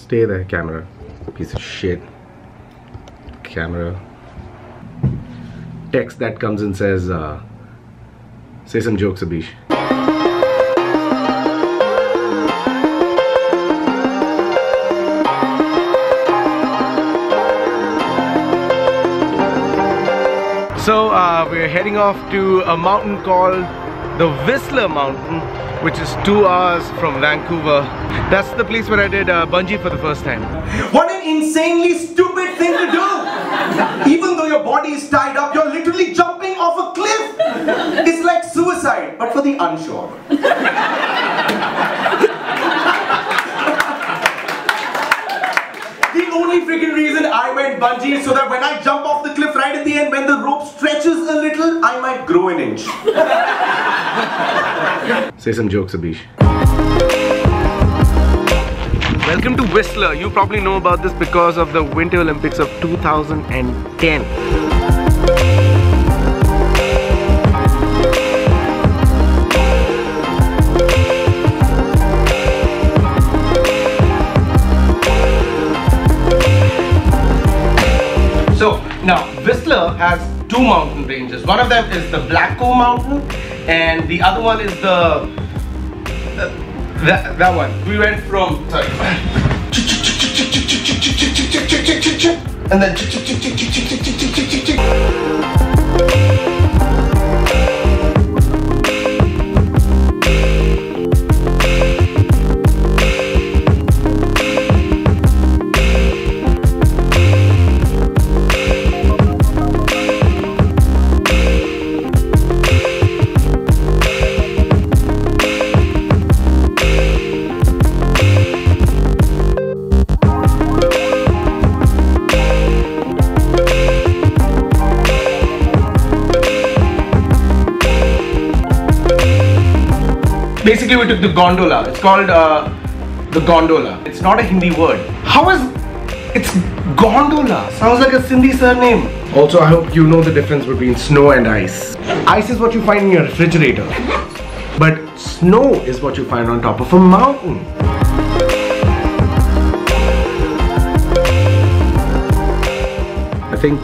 Stay there, camera. Piece of shit. Camera. Text that comes and says, say some jokes, Abish. So we're heading off to a mountain called the Whistler Mountain, which is 2 hours from Vancouver. That's the place where I did bungee for the first time. What an insanely stupid thing to do! Even though your body is tied up, you're literally jumping off a cliff! It's like suicide, but for the unsure. The only freaking reason I went bungee is so that when I jump off the cliff right at the end, when the rope stretches a little, I might grow an inch. Say some jokes, Abish. Welcome to Whistler. You probably know about this because of the Winter Olympics of 2010. So now Whistler has 2 mountain ranges. One of them is the Blackcomb Mountain, and the other one is the that one. We went from and then basically we took the gondola. It's called the gondola. It's not a Hindi word. How is it's gondola? Sounds like a Sindhi surname. Also, I hope you know the difference between snow and ice. Ice is what you find in your refrigerator, but snow is what you find on top of a mountain. I think